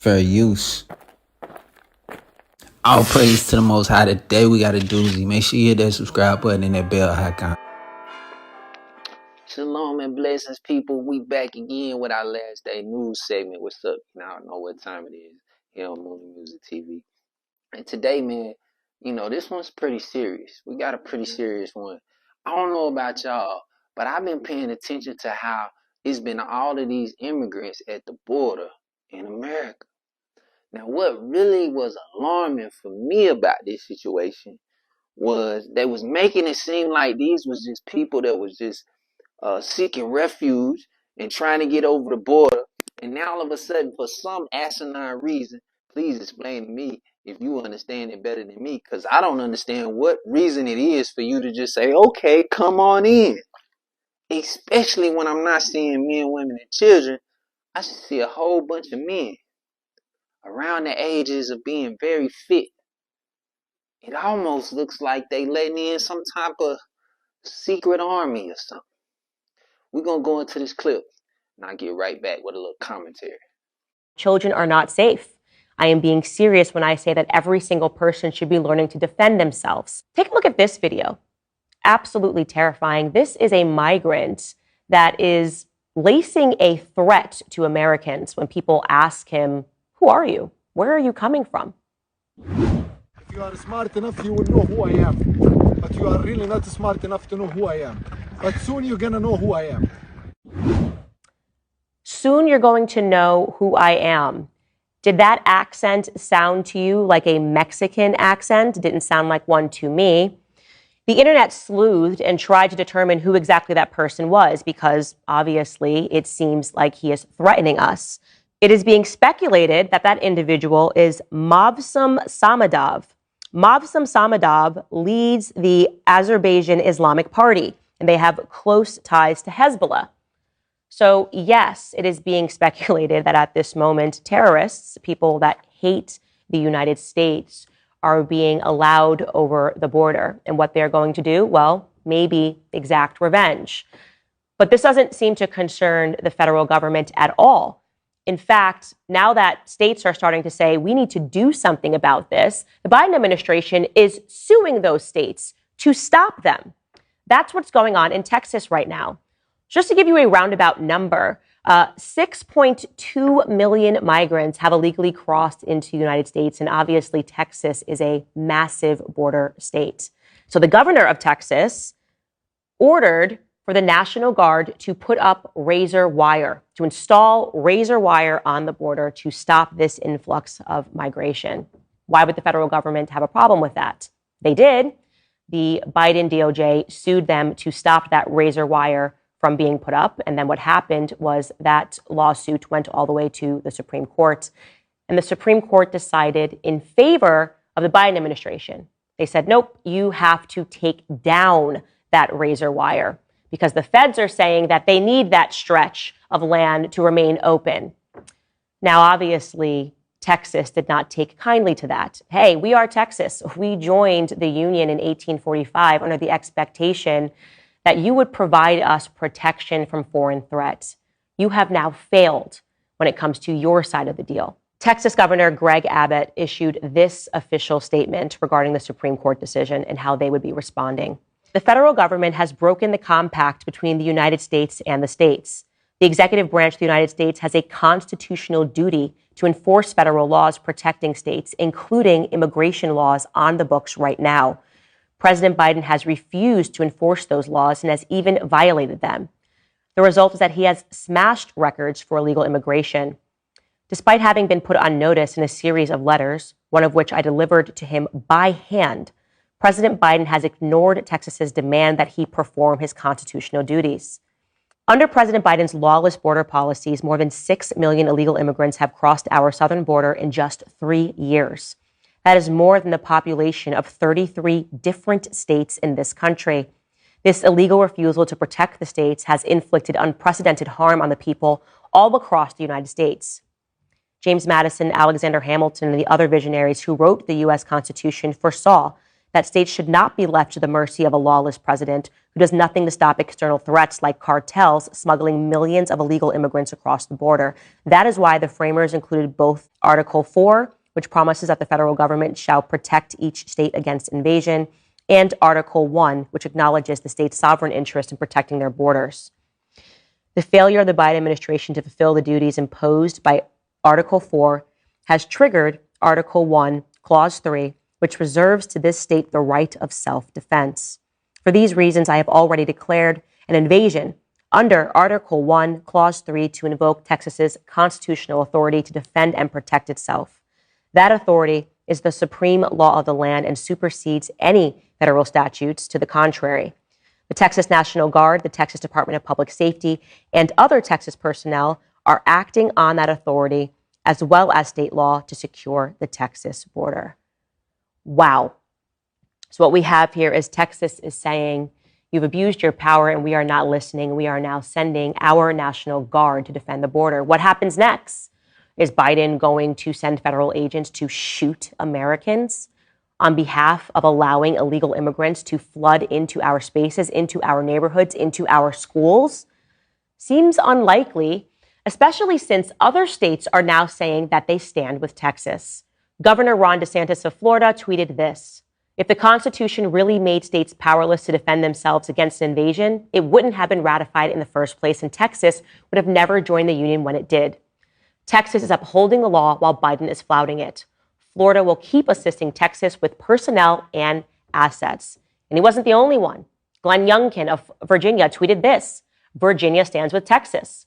fair use. All praise to the Most High. Today we got a doozy. Make sure you hit that subscribe button and that bell icon. Shalom and blessings, people. We back again with our last day news segment. What's up? Now I know what time it is here on MoonieMusic TV. And today, man, this one's pretty serious. We got a pretty serious one. I don't know about y'all, but I've been paying attention to how it's been all of these immigrants at the border in America. Now, what really was alarming for me about this situation was they was making it seem like these was just people that was just seeking refuge and trying to get over the border. And now all of a sudden, for some asinine reason, please explain to me if you understand it better than me, because I don't understand what reason it is for you to just say, okay, come on in. Especially when I'm not seeing men, women, and children. I should see a whole bunch of men around the ages of being very fit. It almost looks like they letting in some type of secret army or something. We're going to go into this clip and I'll get right back with a little commentary. Children are not safe. I am being serious when I say that every single person should be learning to defend themselves. Take a look at this video. Absolutely terrifying. This is a migrant that is lacing a threat to Americans when people ask him, who are you? Where are you coming from? If you are smart enough, you will know who I am. But you are really not smart enough to know who I am. But soon you're going to know who I am. Soon you're going to know who I am. Did that accent sound to you like a Mexican accent? It didn't sound like one to me. The internet sleuthed and tried to determine who exactly that person was because obviously it seems like he is threatening us. It is being speculated that that individual is Mavsum Samadov. Mavsum Samadov leads the Azerbaijan Islamic Party, and they have close ties to Hezbollah. So yes, it is being speculated that at this moment, terrorists, people that hate the United States, are being allowed over the border. And what they're going to do, well, maybe exact revenge. But this doesn't seem to concern the federal government at all. In fact, now that states are starting to say we need to do something about this, the Biden administration is suing those states to stop them. That's what's going on in Texas right now. Just to give you a roundabout number, 6.2 million migrants have illegally crossed into the United States, and obviously Texas is a massive border state. So the governor of Texas ordered for the National Guard to put up razor wire, to install razor wire on the border to stop this influx of migration. Why would the federal government have a problem with that? They did. The Biden DOJ sued them to stop that razor wire from being put up. And then what happened was that lawsuit went all the way to the Supreme Court. And the Supreme Court decided in favor of the Biden administration. They said, nope, you have to take down that razor wire because the feds are saying that they need that stretch of land to remain open. Now, obviously, Texas did not take kindly to that. Hey, we are Texas. We joined the Union in 1845 under the expectation that you would provide us protection from foreign threats. You have now failed when it comes to your side of the deal. Texas Governor Greg Abbott issued this official statement regarding the Supreme Court decision and how they would be responding. The federal government has broken the compact between the United States and the states. The executive branch of the United States has a constitutional duty to enforce federal laws protecting states, including immigration laws on the books right now. President Biden has refused to enforce those laws and has even violated them. The result is that he has smashed records for illegal immigration. Despite having been put on notice in a series of letters, one of which I delivered to him by hand, President Biden has ignored Texas's demand that he perform his constitutional duties. Under President Biden's lawless border policies, more than 6 million illegal immigrants have crossed our southern border in just 3 years. That is more than the population of 33 different states in this country. This illegal refusal to protect the states has inflicted unprecedented harm on the people all across the United States. James Madison, Alexander Hamilton, and the other visionaries who wrote the U.S. Constitution foresaw that states should not be left to the mercy of a lawless president who does nothing to stop external threats like cartels smuggling millions of illegal immigrants across the border. That is why the framers included both Article 4, which promises that the federal government shall protect each state against invasion, and Article 1, which acknowledges the state's sovereign interest in protecting their borders. The failure of the Biden administration to fulfill the duties imposed by Article 4 has triggered Article 1, Clause 3, which reserves to this state the right of self-defense. For these reasons, I have already declared an invasion under Article 1, Clause 3 to invoke Texas's constitutional authority to defend and protect itself. That authority is the supreme law of the land and supersedes any federal statutes to the contrary. The Texas National Guard, the Texas Department of Public Safety, and other Texas personnel are acting on that authority as well as state law to secure the Texas border. Wow. So what we have here is Texas is saying, you've abused your power and we are not listening. We are now sending our National Guard to defend the border. What happens next? Is Biden going to send federal agents to shoot Americans on behalf of allowing illegal immigrants to flood into our spaces, into our neighborhoods, into our schools? Seems unlikely, especially since other states are now saying that they stand with Texas. Governor Ron DeSantis of Florida tweeted this: "If the Constitution really made states powerless to defend themselves against an invasion, it wouldn't have been ratified in the first place, and Texas would have never joined the union when it did. Texas is upholding the law while Biden is flouting it. Florida will keep assisting Texas with personnel and assets." And he wasn't the only one. Glenn Youngkin of Virginia tweeted this: "Virginia stands with Texas."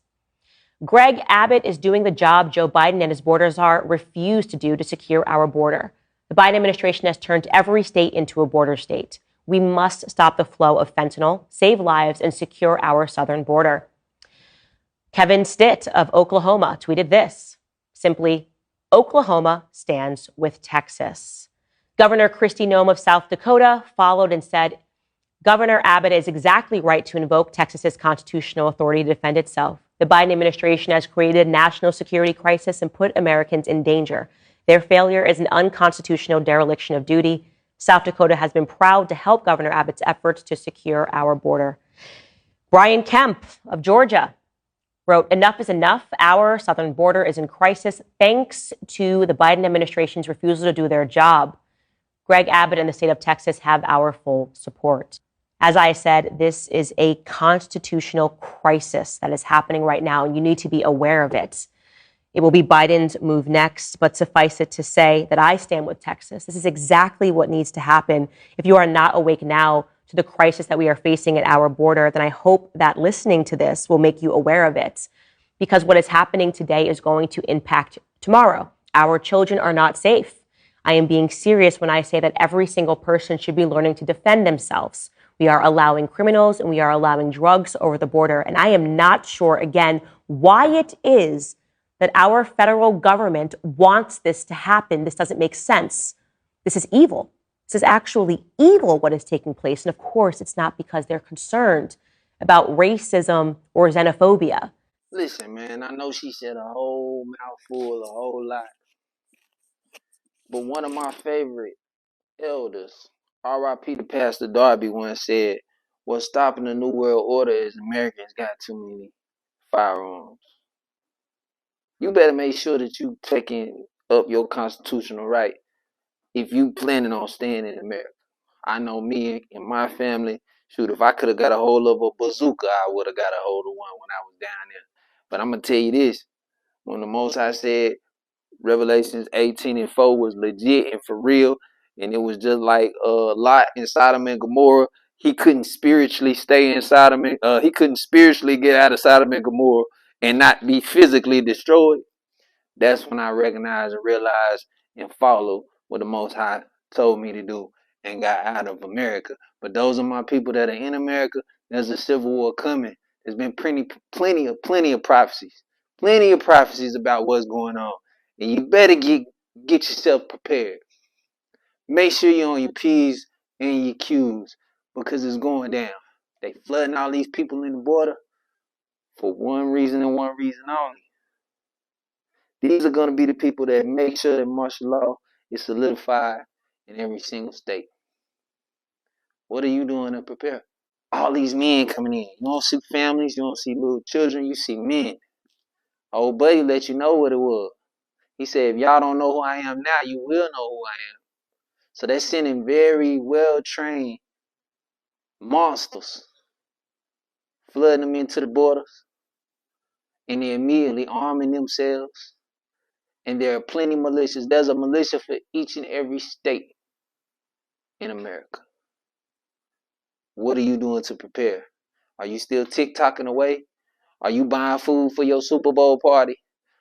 Greg Abbott is doing the job Joe Biden and his border czar refused to do to secure our border. The Biden administration has turned every state into a border state. We must stop the flow of fentanyl, save lives, and secure our southern border. Kevin Stitt of Oklahoma tweeted this: simply, "Oklahoma stands with Texas." Governor Kristi Noem of South Dakota followed and said, "Governor Abbott is exactly right to invoke Texas's constitutional authority to defend itself. The Biden administration has created a national security crisis and put Americans in danger. Their failure is an unconstitutional dereliction of duty. South Dakota has been proud to help Governor Abbott's efforts to secure our border." Brian Kemp of Georgia wrote, "Enough is enough. Our southern border is in crisis thanks to the Biden administration's refusal to do their job. Greg Abbott and the state of Texas have our full support." As I said, this is a constitutional crisis that is happening right now, and you need to be aware of it. It will be Biden's move next, but suffice it to say that I stand with Texas. This is exactly what needs to happen. If you are not awake now to the crisis that we are facing at our border, then I hope that listening to this will make you aware of it, because what is happening today is going to impact tomorrow. Our children are not safe. I am being serious when I say that every single person should be learning to defend themselves. We are allowing criminals and we are allowing drugs over the border. And I am not sure, again, why it is that our federal government wants this to happen. This doesn't make sense. This is evil. This is actually evil, what is taking place. And of course, it's not because they're concerned about racism or xenophobia. Listen, man, I know she said a whole mouthful, a whole lot. But one of my favorite elders, R.I.P. to Pastor Darby, once said, "What's stopping the New World Order is Americans got too many firearms." You better make sure that you taking up your constitutional right if you planning on staying in America. I know me and my family, shoot, if I could have got a hold of a bazooka, I would have got a hold of one when I was down there. But I'm going to tell you this, when the Most High said Revelations 18:4 was legit and for real, and it was just like Lot in Sodom and Gomorrah, he couldn't spiritually stay in Sodom and he couldn't spiritually get out of Sodom and Gomorrah and not be physically destroyed. That's when I recognized and realized and followed what the Most High told me to do and got out of America. But those are my people that are in America. There's a civil war coming. There's been plenty of prophecies about what's going on, and you better get yourself prepared. Make sure you're on your P's and your Q's, because it's going down. They flooding all these people in the border for one reason and one reason only. These are going to be the people that make sure that martial law is solidified in every single state. What are you doing to prepare? All these men coming in. You don't see families, you don't see little children, you see men. Old buddy let you know what it was. He said, if y'all don't know who I am now, you will know who I am. So they're sending very well-trained monsters, flooding them into the borders, and they're immediately arming themselves. And there are plenty of militias. There's a militia for each and every state in America. What are you doing to prepare? Are you still TikToking away? Are you buying food for your Super Bowl party?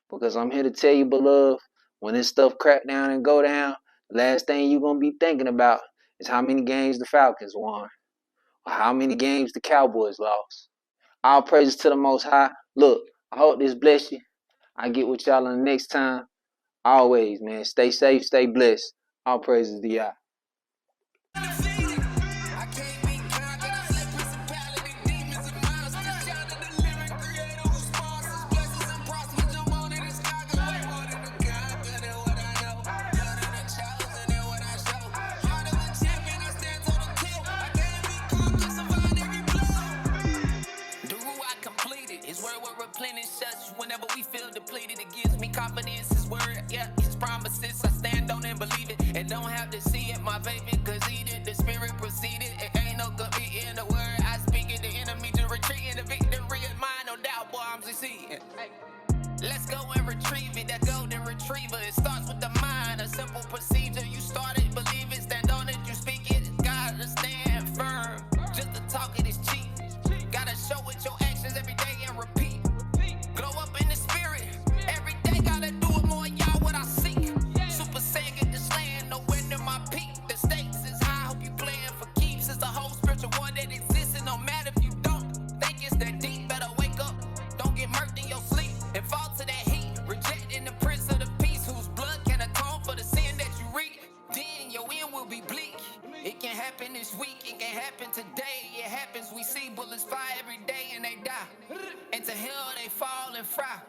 Because I'm here to tell you, beloved, when this stuff crack down and go down, the last thing you're going to be thinking about is how many games the Falcons won or how many games the Cowboys lost. All praises to the Most High. Look, I hope this bless you. I get with y'all on the next time. Always, man, stay safe, stay blessed. All praises to Yah. Whenever we feel depleted, it gives me confidence. His word, yeah, his promises, I stand on and believe it. And don't have to see it, my baby, cause he did, the spirit proceeded. It ain't no good be in the word. I speak it, the enemy to retreat, and the victory is mine, no doubt, boy, I'm succeeding. Let's go and retrieve it, that golden retriever. It starts with the mind, a simple procedure. You start it, believe it, stand on it, you speak it. Gotta stand firm, just to talk it is cheap. Gotta show it your actions every day and repeat. Glow up in the spirit. Every day gotta do it more, y'all, what I seek. Super Saiyan get this land, no end to my peak. The stakes is high, hope you playing for keeps. It's the whole spiritual war that exists, and no matter if you don't think it's that deep, better wake up. Don't get murked in your sleep and fall to that heat. Rejecting the prince of the peace, whose blood can atone for the sin that you reap. Then your end will be bleak. It can happen this week, it can happen today. It happens, we see bullets fly every day and they die. Into hell they fall and fry.